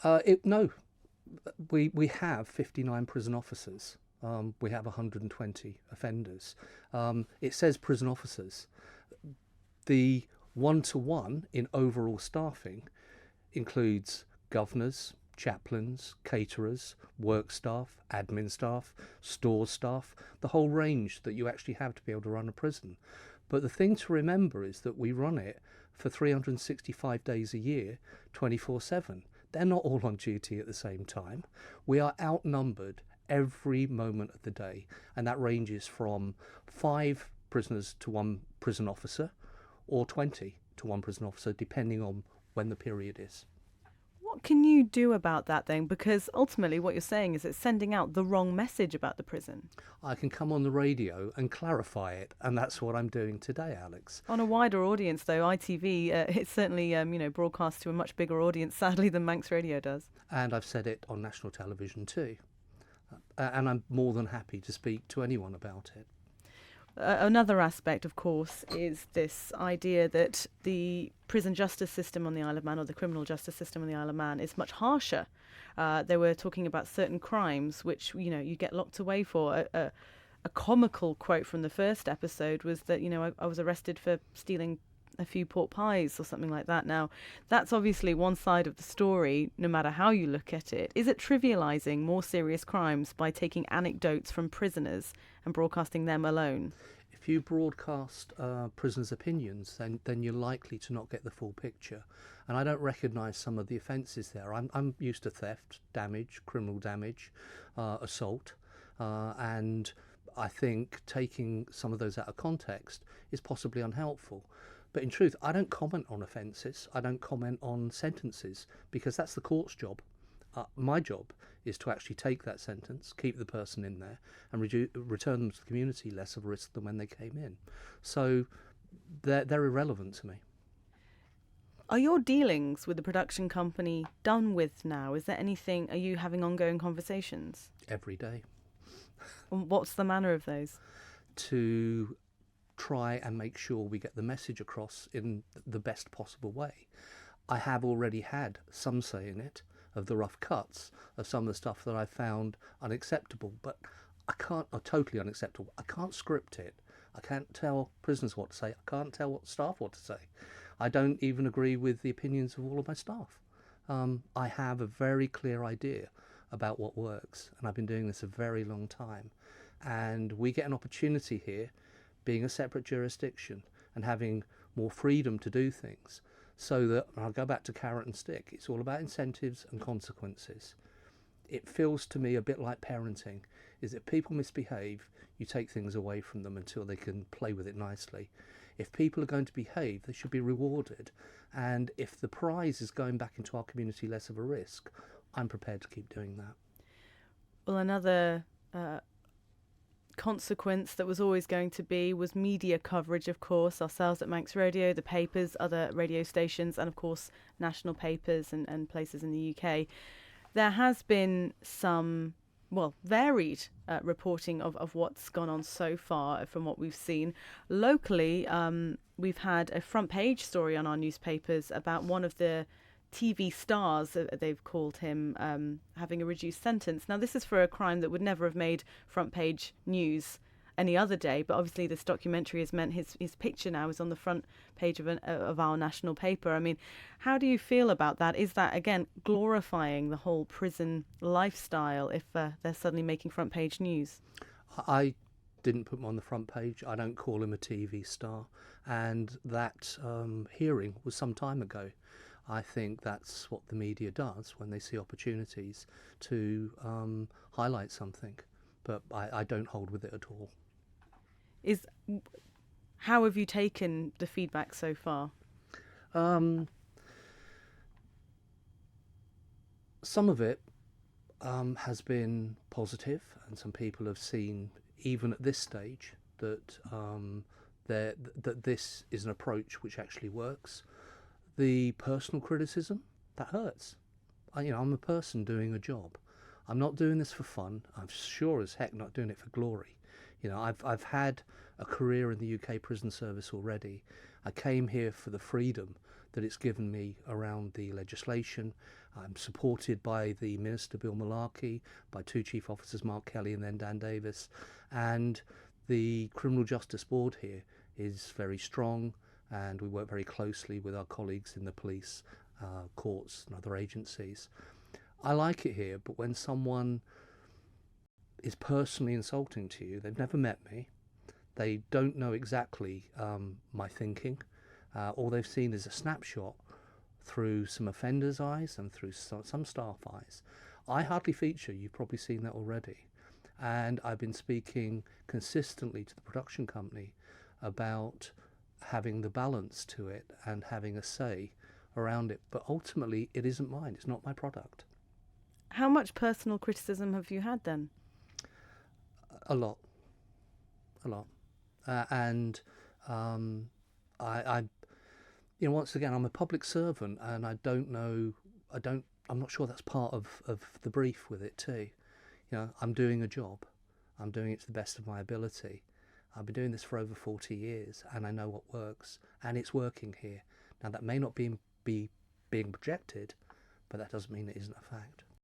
No, we have 59 prison officers. We have 120 offenders. It says prison officers. The one-to-one in overall staffing includes governors, chaplains, caterers, work staff, admin staff, store staff, the whole range that you actually have to be able to run a prison. But the thing to remember is that we run it for 365 days a year, 24/7. They're not all on duty at the same time. We are outnumbered every moment of the day, and that ranges from 5 prisoners to 1 prison officer, or 20 to 1 prison officer, depending on when the period is. What can you do about that then? Because ultimately what you're saying is it's sending out the wrong message about the prison. I can come on the radio and clarify it, and that's what I'm doing today, Alex. On a wider audience, though, ITV, it's certainly broadcasts to a much bigger audience, sadly, than Manx Radio does. And I've said it on national television too. And I'm more than happy to speak to anyone about it. Another aspect, of course, is this idea that the prison justice system on the Isle of Man, or the criminal justice system on the Isle of Man, is much harsher. They were talking about certain crimes which, you get locked away for. A comical quote from the first episode was that, I was arrested for stealing a few pork pies or something like that. Now, that's obviously one side of the story, no matter how you look at it. Is it trivialising more serious crimes by taking anecdotes from prisoners and broadcasting them alone? If you broadcast prisoners' opinions, then you're likely to not get the full picture. And I don't recognise some of the offences there. I'm used to theft, damage, criminal damage, assault, and I think taking some of those out of context is possibly unhelpful. But in truth, I don't comment on offences. I don't comment on sentences, because that's the court's job. My job is to actually take that sentence, keep the person in there, and return them to the community less of a risk than when they came in. So they're irrelevant to me. Are your dealings with the production company done with now? Is there anything, are you having ongoing conversations? Every day. What's the manner of those? To try and make sure we get the message across in the best possible way. I have already had some say in it, of the rough cuts of some of the stuff that I found unacceptable, but I can't, or totally unacceptable. I can't script it. I can't tell prisoners what to say. I can't tell what staff what to say. I don't even agree with the opinions of all of my staff. I have a very clear idea about what works, and I've been doing this a very long time. And we get an opportunity here, being a separate jurisdiction and having more freedom to do things, so that, and I'll go back to carrot and stick, it's all about incentives and consequences. It feels to me a bit like parenting, is if people misbehave, you take things away from them until they can play with it nicely. If people are going to behave, they should be rewarded, and if the prize is going back into our community less of a risk, I'm prepared to keep doing that. Well, another consequence that was always going to be was media coverage, of course, ourselves at Manx Radio, the papers, other radio stations, and of course national papers and places in the UK. There has been some, varied reporting of what's gone on so far from what we've seen. Locally, we've had a front page story on our newspapers about one of the TV stars, they've called him, having a reduced sentence. Now, this is for a crime that would never have made front page news any other day, but obviously this documentary has meant his picture now is on the front page of our national paper. I mean, how do you feel about that? Is that, again, glorifying the whole prison lifestyle if they're suddenly making front page news? I didn't put him on the front page. I don't call him a TV star. And that hearing was some time ago. I think that's what the media does when they see opportunities to highlight something. But I don't hold with it at all. How have you taken the feedback so far? Some of it has been positive, and some people have seen, even at this stage, that that this is an approach which actually works. The personal criticism, that hurts. I'm a person doing a job. I'm not doing this for fun. I'm sure as heck not doing it for glory. You know, I've had a career in the UK prison service already. I came here for the freedom that it's given me around the legislation. I'm supported by the Minister Bill Malarkey, by two Chief Officers, Mark Kelly and then Dan Davis, and the Criminal Justice Board here is very strong, and we work very closely with our colleagues in the police, courts and other agencies. I like it here, but when someone is personally insulting to you, they've never met me, they don't know exactly my thinking, all they've seen is a snapshot through some offenders' eyes and through some staff eyes. I hardly feature, you've probably seen that already, and I've been speaking consistently to the production company about having the balance to it and having a say around it, but ultimately it isn't mine, it's not my product. How much personal criticism have you had then? A lot. And I you know, once again, I'm a public servant, and I'm not sure that's part of the brief with it too. You know, I'm doing a job, I'm doing it to the best of my ability. I've been doing this for over 40 years, and I know what works, and it's working here. Now, that may not be being projected, but that doesn't mean it isn't a fact.